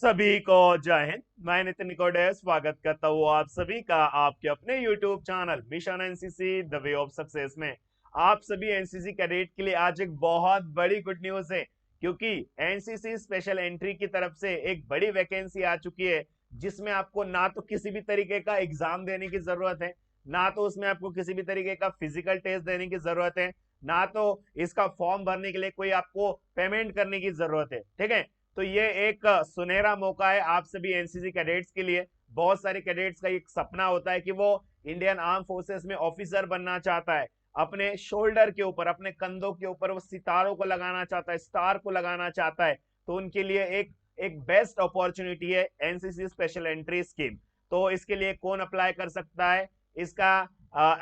सभी को जय हिंद। मैं नितिन निकोडे स्वागत करता हूँ आप सभी का आपके अपने YouTube channel mission NCC the way of success में। आप सभी एनसीसी कैडेट के लिए आज एक बहुत बड़ी गुड न्यूज है, क्योंकि एनसीसी स्पेशल एंट्री की तरफ से एक बड़ी वैकेंसी आ चुकी है, जिसमें आपको ना तो किसी भी तरीके का एग्जाम देने की जरूरत है, ना तो उसमें आपको किसी भी तरीके का फिजिकल टेस्ट देने की जरूरत है, ना तो इसका फॉर्म भरने के लिए कोई आपको पेमेंट करने की जरूरत है। ठीक है, तो ये एक सुनहरा मौका है आप सभी एनसीसी कैडेट्स के लिए। बहुत सारे कैडेट्स का एक सपना होता है कि वो इंडियन आर्म फोर्सेस में ऑफिसर बनना चाहता है। अपने शोल्डर के ऊपर, अपने कंधों के ऊपर वो सितारों को लगाना चाहता है, स्टार को लगाना चाहता है। तो उनके लिए एक एक बेस्ट अपॉर्चुनिटी है एनसीसी स्पेशल एंट्री स्कीम। तो इसके लिए कौन अप्लाई कर सकता है, इसका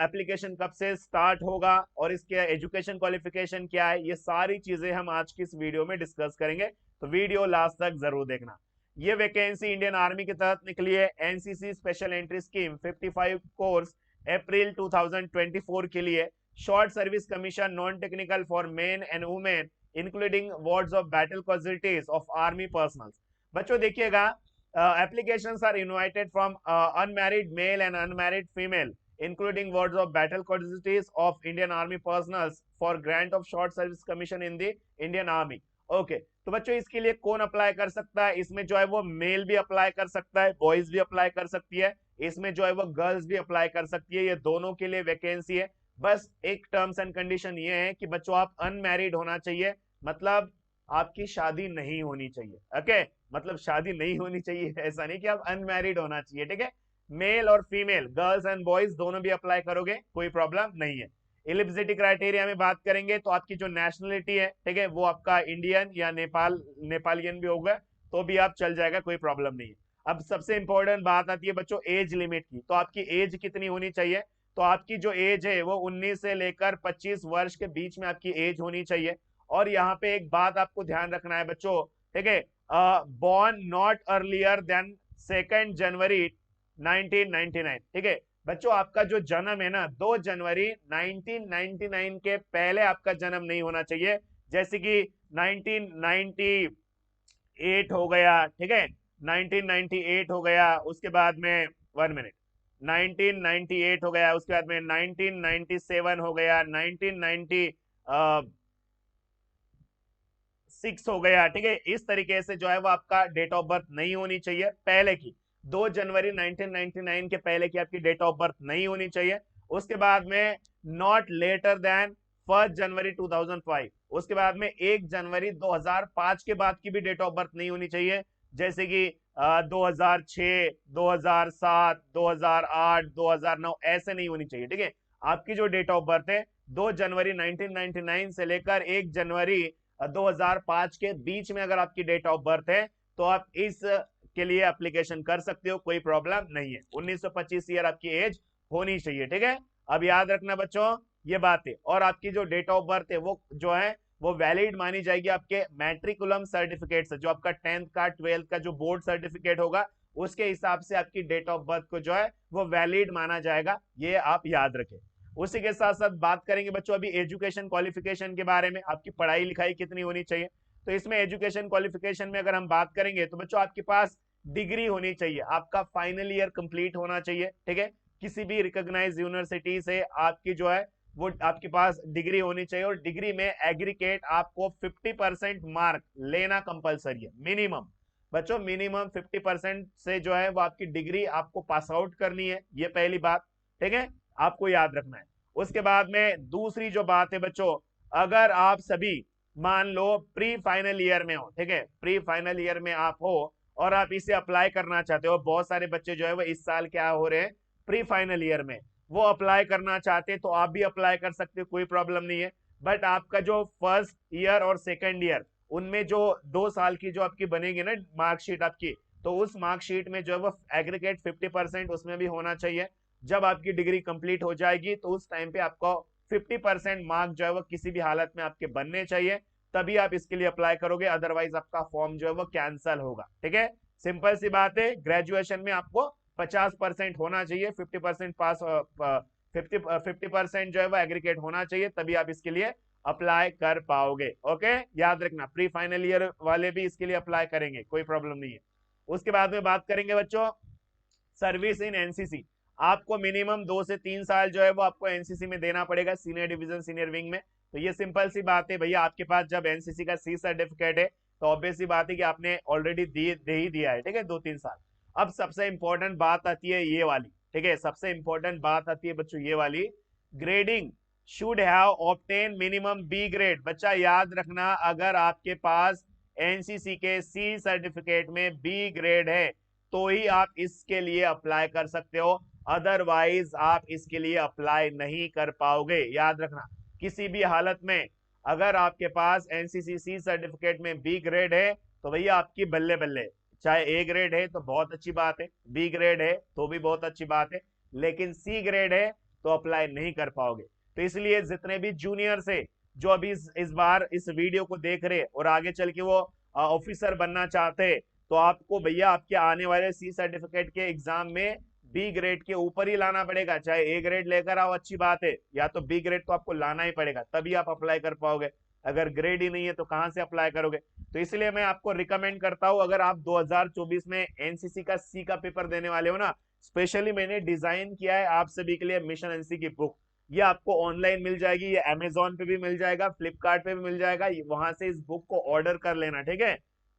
एप्लीकेशन कब से स्टार्ट होगा और इसके एजुकेशन क्वालिफिकेशन क्या है, ये सारी चीजें हम आज की इस वीडियो में डिस्कस करेंगे। तो वीडियो लास्ट तक जरूर देखना। ये वैकेंसी इंडियन आर्मी के तहत निकली है, NCC special entry scheme 55 course April 2024 के लिए। Short service commission non technical for men and women including wards of battle casualties of army personnels. बच्चों देखिएगा, applications are invited from unmarried male and unmarried female including wards of battle casualties of Indian Army personals for grant of short service commission in the Indian Army। Okay, तो बच्चों इसके लिए कौन apply कर सकता है? इसमें जो है वो मेल भी अप्लाई कर सकता है, बॉयज भी अप्लाई कर सकती है, इसमें जो है वो गर्ल्स भी अप्लाई कर सकती है। ये दोनों के लिए वैकेंसी है। बस एक टर्म्स एंड कंडीशन ये है कि बच्चों आप अनमैरिड होना चाहिए, मतलब आपकी शादी नहीं होनी चाहिए। ओके, मतलब शादी नहीं होनी चाहिए ऐसा नहीं कि आप अनमैरिड होना चाहिए। ठीक है, मेल और फीमेल, गर्ल्स एंड बॉयज दोनों भी अप्लाई करोगे, कोई प्रॉब्लम नहीं है। एलिजिबिलिटी क्राइटेरिया में बात करेंगे तो आपकी जो नेशनलिटी है, ठीक है, वो आपका इंडियन या नेपालियन भी होगा तो भी आप चल जाएगा, कोई प्रॉब्लम नहीं है। अब सबसे इंपॉर्टेंट बात आती है बच्चों एज लिमिट की। तो आपकी एज कितनी होनी चाहिए? तो आपकी जो एज है वो 19 से लेकर 25 वर्ष के बीच में आपकी एज होनी चाहिए। और यहाँ पे एक बात आपको ध्यान रखना है बच्चों, ठीक है, born not earlier than 2 जनवरी 1999। ठीक है बच्चों, आपका जो जन्म है ना 2 जनवरी 1999 के पहले आपका जन्म नहीं होना चाहिए। जैसे कि 1998 हो गया, ठीक है, 1998 हो गया, उसके बाद में 1 मिनट, 1998 हो गया, उसके बाद में 1997 हो गया, 1996 हो गया। ठीक है, इस तरीके से जो है वो आपका डेट ऑफ बर्थ नहीं होनी चाहिए पहले की। 2 जनवरी 1999 के पहले की आपकी डेट ऑफ बर्थ नहीं होनी चाहिए। उसके बाद में नॉट लेटर देन 1 जनवरी 2005। उसके बाद में 1 जनवरी 2005 के बाद की भी डेट ऑफ बर्थ नहीं होनी चाहिए। जैसे कि 2006, 2007, 2008, 2009 ऐसे नहीं होनी चाहिए। ठीक है, आपकी जो डेट ऑफ बर्थ है 2 जनवरी 1999 से लेकर 1 जनवरी 2005 के बीच में अगर आपकी डेट ऑफ बर्थ है तो आप इस के लिए एप्लीकेशन कर सकते हो, कोई प्रॉब्लम नहीं है। 1925 ईयर आपकी एज होनी चाहिए। ठीक है, अब याद रखना बच्चों ये बात है। और आपकी जो डेट ऑफ बर्थ है वो जो है वो वैलिड मानी जाएगी आपके मैट्रिकुलम सर्टिफिकेट से। जो आपका 10th का 12th का जो बोर्ड सर्टिफिकेट होगा उसके हिसाब से आपकी डेट ऑफ बर्थ को जो है वो वैलिड माना जाएगा, ये आप याद रखें। उसी के साथ साथ बात करेंगे बच्चों अभी एजुकेशन क्वालिफिकेशन के बारे में, आपकी पढ़ाई लिखाई कितनी होनी चाहिए। तो इसमें एजुकेशन क्वालिफिकेशन में अगर हम बात करेंगे तो बच्चों आपके पास डिग्री होनी चाहिए, आपका फाइनल ईयर कंप्लीट होना चाहिए। ठीक है, किसी भी रिकॉग्नाइज्ड यूनिवर्सिटी से आपकी जो है वो आपके पास डिग्री होनी चाहिए। और डिग्री में एग्रीगेट आपको 50% मार्क लेना कंपलसरी है, मिनिमम। बच्चों मिनिमम 50% से जो है वो आपकी डिग्री आपको पास आउट करनी है, ये पहली बात। ठीक है, आपको याद रखना है। उसके बाद में दूसरी जो बात है बच्चों, अगर आप सभी मान लो प्री फाइनल ईयर में हो, ठीक है, प्री फाइनल ईयर में आप हो और आप इसे अप्लाई करना चाहते हो, बहुत सारे बच्चे जो है वो इस साल क्या हो रहे हैं प्री फाइनल ईयर में, वो अप्लाई करना चाहते हैं तो आप भी अप्लाई कर सकते हो, कोई प्रॉब्लम नहीं है। बट आपका जो फर्स्ट ईयर और सेकेंड ईयर उनमें जो 2 साल की जो आपकी बनेगी ना मार्कशीट आपकी, तो उस मार्कशीट में जो है वो एग्रीगेट 50% उसमें भी होना चाहिए। जब आपकी डिग्री कंप्लीट हो जाएगी तो उस टाइम पे आपको 50% मार्क जो है वो किसी भी हालत में आपके बनने चाहिए, तभी आप इसके लिए अप्लाई करोगे, अदरवाइज आपका फॉर्म जो है वो कैंसल होगा। ठीक है, सिंपल सी बात है। ग्रेजुएशन में आपको 50% होना चाहिए, 50% पास, 50% जो है वो एग्रीगेट होना चाहिए, तभी आप इसके लिए अप्लाई कर पाओगे। ओके, याद रखना प्री फाइनल ईयर वाले भी इसके लिए अप्लाई करेंगे, कोई प्रॉब्लम नहीं है। उसके बाद में बात करेंगे बच्चों सर्विस इन एनसीसी। आपको मिनिमम 2 से 3 साल जो है वो आपको एनसीसी में देना पड़ेगा, सीनियर डिवीजन सीनियर विंग में। तो ये सिंपल सी बात है भैया, आपके पास जब एनसीसी का सी सर्टिफिकेट है तो ऑब्वियस सी बात है कि आपने ऑलरेडी दे ही दिया है, ठीक है, 2-3 साल। अब सबसे इंपॉर्टेंट बात आती है ये वाली, ठीक है, सबसे इंपॉर्टेंट बात आती है बच्चों ये वाली, grading should have obtain minimum B grade. बच्चा याद रखना, अगर आपके पास एनसीसी के सी सर्टिफिकेट में बी ग्रेड है तो ही आप इसके लिए अप्लाई कर सकते हो, अदरवाइज आप इसके लिए अप्लाई नहीं कर पाओगे। याद रखना, किसी भी हालत में अगर आपके पास एनसीसी सी सर्टिफिकेट में बी ग्रेड है तो भैया आपकी बल्ले बल्ले, चाहे ए ग्रेड है तो बहुत अच्छी बात है, बी ग्रेड है तो भी बहुत अच्छी बात है, लेकिन सी ग्रेड है तो अप्लाई नहीं कर पाओगे। तो इसलिए जितने भी जूनियर से जो अभी इस बार इस वीडियो को देख रहे और आगे चल के वो ऑफिसर बनना चाहते, तो आपको भैया आपके आने वाले सी सर्टिफिकेट के एग्जाम में बी ग्रेड के ऊपर ही लाना पड़ेगा। चाहे ए ग्रेड लेकर आओ अच्छी बात है, या तो बी ग्रेड तो आपको लाना ही पड़ेगा, तभी आप अप्लाई कर पाओगे। अगर ग्रेड ही नहीं है तो कहां से अप्लाई करोगे। तो इसलिए मैं आपको रिकमेंड करता हूं, अगर आप 2024 में एनसीसी का सी का पेपर देने वाले हो ना, स्पेशली मैंने डिजाइन किया है आप सभी के लिए मिशन एनसी की बुक। ये आपको ऑनलाइन मिल जाएगी, ये अमेजोन पे भी मिल जाएगा, फ्लिपकार्ट पे भी मिल जाएगा, वहां से इस बुक को ऑर्डर कर लेना, ठीक है,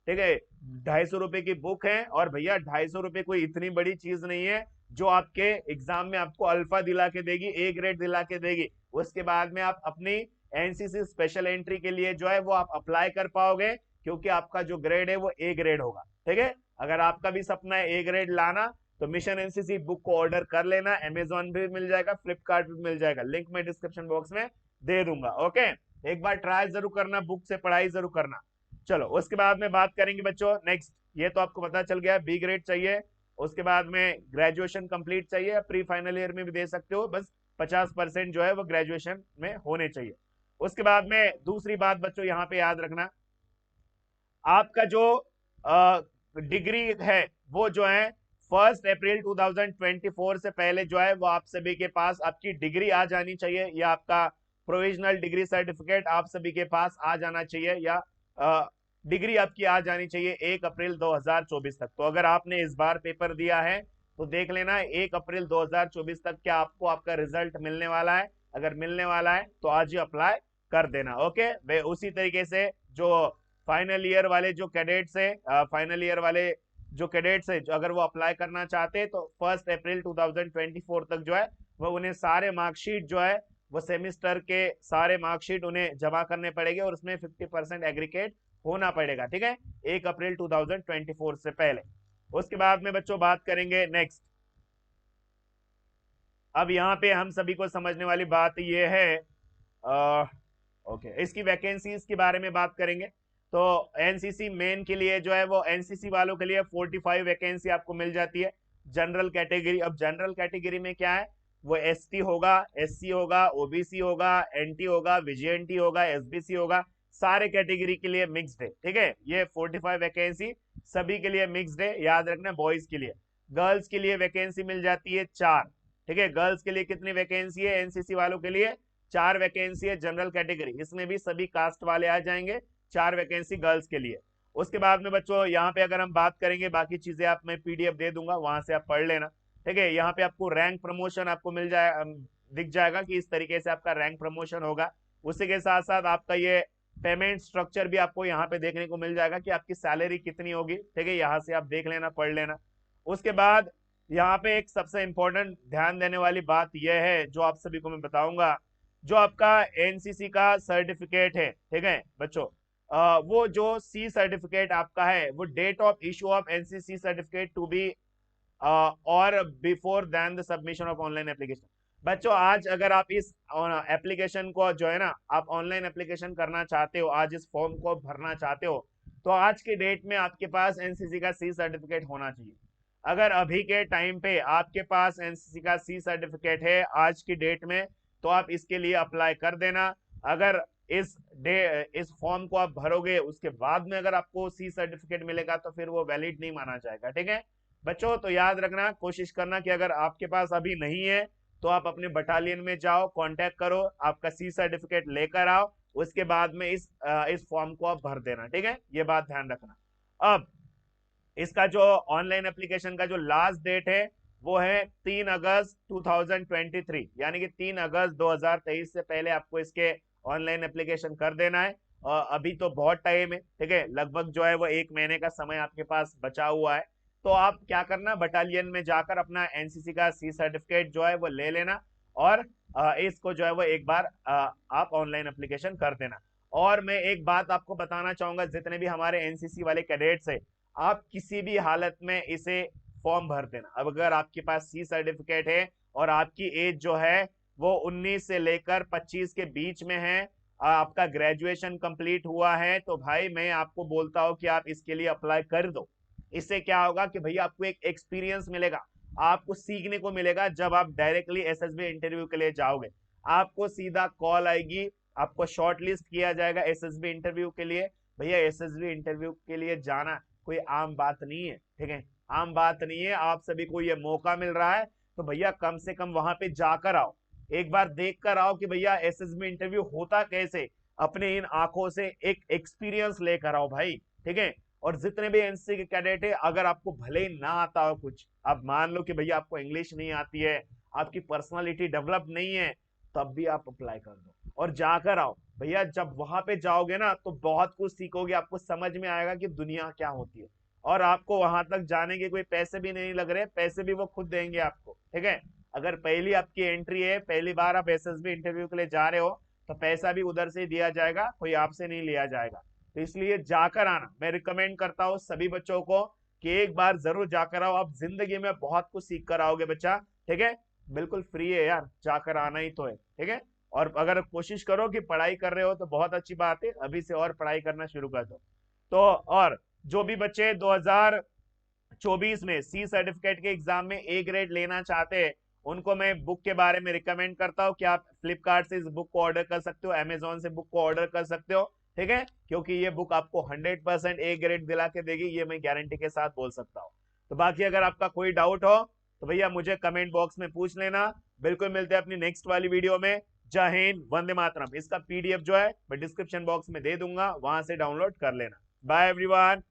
ठीक है। 250 रुपए की बुक है, और भैया 250 रुपए कोई इतनी बड़ी चीज नहीं है जो आपके एग्जाम में आपको अल्फा दिला के देगी, ए ग्रेड दिला के देगी। उसके बाद में आप अपनी एनसीसी स्पेशल एंट्री के लिए जो है वो आप अप्लाई कर पाओगे, क्योंकि आपका जो ग्रेड है वो ए ग्रेड होगा, ठीक है। अगर आपका भी सपना है ए ग्रेड लाना तो मिशन एनसीसी बुक को ऑर्डर कर लेना, अमेजोन पे भी मिल जाएगा, फ्लिपकार्ट पे भी मिल जाएगा, लिंक मैं डिस्क्रिप्शन बॉक्स में दे दूंगा। ओके, एक बार ट्राई जरूर करना, बुक से पढ़ाई जरूर करना। चलो उसके बाद में बात करेंगे बच्चों नेक्स्ट, ये तो आपको पता चल गया बी ग्रेड चाहिए। उसके बाद में ग्रेजुएशन कंप्लीट चाहिए, प्री फाइनल ईयर में भी दे सकते हो, बस 50% जो है वो ग्रेजुएशन में होने चाहिए। उसके बाद में दूसरी बात बच्चों यहाँ पे याद रखना, आपका जो डिग्री है वो जो है 1 अप्रैल 2024 से पहले जो है वो आप सभी के पास आपकी डिग्री आ जानी चाहिए, या आपका प्रोविजनल डिग्री सर्टिफिकेट आप सभी के पास आ जाना चाहिए, या डिग्री आपकी आ जानी चाहिए 1 अप्रैल 2024 तक। तो अगर आपने इस बार पेपर दिया है तो देख लेना 1 अप्रैल 2024 तक क्या आपको आपका रिजल्ट मिलने वाला है। अगर मिलने वाला है तो आज ही अप्लाई कर देना। ओके, वे उसी तरीके से जो फाइनल ईयर वाले जो कैडेट्स है, फाइनल ईयर वाले जो कैडेट्स है, जो अगर वो अप्लाई करना चाहते हैं तो 1 अप्रैल 2024 तक जो है वो उन्हें सारे मार्कशीट जो है वो सेमिस्टर के सारे मार्कशीट उन्हें जमा करने पड़ेंगे, और उसमें 50% एग्रीगेट होना पड़ेगा, ठीक है, 1 अप्रैल 2024 से पहले। उसके बाद में बच्चों बात करेंगे नेक्स्ट, अब यहाँ पे हम सभी को समझने वाली बात ये है, ओके, इसकी वैकेंसीज के बारे में बात करेंगे। तो एनसीसी मेन के लिए जो है वो एनसीसी वालों के लिए 45 वैकेंसी आपको मिल जाती है। जनरल कैटेगरी, अब जनरल कैटेगरी में क्या है, वो एसटी होगा, एससी होगा, ओबीसी होगा, एनटी होगा, विजीएनटी होगा, एसबीसी होगा, सारे कैटेगरी के लिए मिक्स्ड है, ठीक है। ये 45 वैकेंसी सभी के लिए मिक्स्ड है, याद रखना। बॉयज के लिए, गर्ल्स के लिए वैकेंसी मिल जाती है 4, ठीक है। गर्ल्स के लिए कितनी वैकेंसी है एनसीसी वालों के लिए, 4 वैकेंसी है जनरल कैटेगरी, इसमें भी सभी कास्ट वाले आ जाएंगे, 4 वैकेंसी गर्ल्स के लिए। उसके बाद में बच्चों यहाँ पे अगर हम बात करेंगे, बाकी चीजें आप मैं पीडीएफ दे दूंगा, वहां से आप पढ़ लेना, ठीक है। यहाँ पे आपको रैंक प्रमोशन आपको मिल जाए, दिख जाएगा कि इस तरीके से आपका रैंक प्रमोशन होगा। उसी के साथ साथ आपका ये पेमेंट स्ट्रक्चर भी आपको यहाँ पे देखने को मिल जाएगा कि आपकी सैलरी कितनी होगी, ठीक है, यहाँ से आप देख लेना, पढ़ लेना। उसके बाद यहाँ पे एक सबसे इंपॉर्टेंट ध्यान देने वाली बात यह है जो आप सभी को मैं बताऊंगा, जो आपका एनसीसी का सर्टिफिकेट है, ठीक है बच्चों, वो जो सी सर्टिफिकेट आपका है वो date of issue of NCC certificate to be और before then the submission of online application. बच्चों आज अगर आप इस एप्लीकेशन को जो है ना आप ऑनलाइन एप्लीकेशन करना चाहते हो, आज इस फॉर्म को भरना चाहते हो, तो आज के डेट में आपके पास एनसीसी का सी सर्टिफिकेट होना चाहिए। अगर अभी के टाइम पे आपके पास एनसीसी का सी सर्टिफिकेट है आज की डेट में, तो आप इसके लिए अप्लाई कर देना। अगर इस फॉर्म को आप भरोगे उसके बाद में अगर आपको सी सर्टिफिकेट मिलेगा तो फिर वो वैलिड नहीं माना जाएगा, ठीक है बच्चों। तो याद रखना, कोशिश करना कि अगर आपके पास अभी नहीं है तो आप अपने बटालियन में जाओ, कांटेक्ट करो, आपका सी सर्टिफिकेट लेकर आओ, उसके बाद में इस फॉर्म को आप भर देना, ठीक है, ये बात ध्यान रखना। अब इसका जो ऑनलाइन एप्लीकेशन का जो लास्ट डेट है वो है 3 अगस्त 2023, यानी कि 3 अगस्त 2023 से पहले आपको इसके ऑनलाइन एप्लीकेशन कर देना है। अभी तो बहुत टाइम है, ठीक है, लगभग जो है वो 1 महीने का समय आपके पास बचा हुआ है। तो आप क्या करना, बटालियन में जाकर अपना एनसीसी का सी सर्टिफिकेट जो है वो ले लेना, और इसको जो है वो एक बार आप ऑनलाइन एप्लीकेशन कर देना। और मैं एक बात आपको बताना चाहूंगा, जितने भी हमारे एनसीसी वाले कैडेट्स है, आप किसी भी हालत में इसे फॉर्म भर देना। अब अगर आपके पास सी सर्टिफिकेट है और आपकी एज जो है वो 19 से लेकर 25 के बीच में है, आपका ग्रेजुएशन कंप्लीट हुआ है, तो भाई मैं आपको बोलता हूं कि आप इसके लिए अप्लाई कर दो। इससे क्या होगा कि भैया आपको एक एक्सपीरियंस मिलेगा, आपको सीखने को मिलेगा। जब आप डायरेक्टली एसएसबी इंटरव्यू के लिए जाओगे, आपको सीधा कॉल आएगी, आपको शॉर्ट लिस्ट किया जाएगा एसएसबी इंटरव्यू के लिए। भैया एसएसबी इंटरव्यू के लिए जाना कोई आम बात नहीं है, ठीक है, आम बात नहीं है। आप सभी को ये मौका मिल रहा है, तो भैया कम से कम वहां पे जाकर आओ, एक बार देख कर आओ कि भैया एसएसबी इंटरव्यू होता कैसे, अपने इन आंखों से एक एक्सपीरियंस लेकर आओ भाई, ठीक है। और जितने भी एनसीसी के कैडेट है, अगर आपको भले ही ना आता हो कुछ, अब मान लो कि भैया आपको इंग्लिश नहीं आती है, आपकी पर्सनालिटी डेवलप नहीं है, तब भी आप अप्लाई कर दो और जाकर आओ भैया। जब वहां पे जाओगे ना तो बहुत कुछ सीखोगे, आपको समझ में आएगा कि दुनिया क्या होती है। और आपको वहां तक जाने के कोई पैसे भी नहीं लग रहे, पैसे भी वो खुद देंगे आपको, ठीक है। अगर पहली आपकी एंट्री है, पहली बार आप एसएसबी इंटरव्यू के लिए जा रहे हो, तो पैसा भी उधर से दिया जाएगा, कोई आपसे नहीं लिया जाएगा। तो इसलिए जाकर आना मैं रिकमेंड करता हूँ सभी बच्चों को कि एक बार जरूर जाकर आओ, आप जिंदगी में बहुत कुछ सीख कर आओगे बच्चा, ठीक है। बिल्कुल फ्री है यार, जाकर आना ही तो है, ठीक है। और अगर कोशिश करो कि पढ़ाई कर रहे हो तो बहुत अच्छी बात है, अभी से और पढ़ाई करना शुरू कर दो। तो और जो भी बच्चे 2024 में सी सर्टिफिकेट के एग्जाम में ए ग्रेड लेना चाहते हैं, उनको मैं बुक के बारे में रिकमेंड करता हूँ कि आप फ्लिपकार्ट से इस बुक को ऑर्डर कर सकते हो, अमेजोन से बुक को ऑर्डर कर सकते हो, ठीक है। क्योंकि ये बुक आपको 100% ए ग्रेड दिला के देगी, ये मैं गारंटी के साथ बोल सकता हूँ। तो बाकी अगर आपका कोई डाउट हो तो भैया मुझे कमेंट बॉक्स में पूछ लेना। बिल्कुल मिलते हैं अपनी नेक्स्ट वाली वीडियो में। जय हिंद, वंदे मातरम। इसका पीडीएफ जो है मैं डिस्क्रिप्शन बॉक्स में दे दूंगा, वहां से डाउनलोड कर लेना। Bye everyone.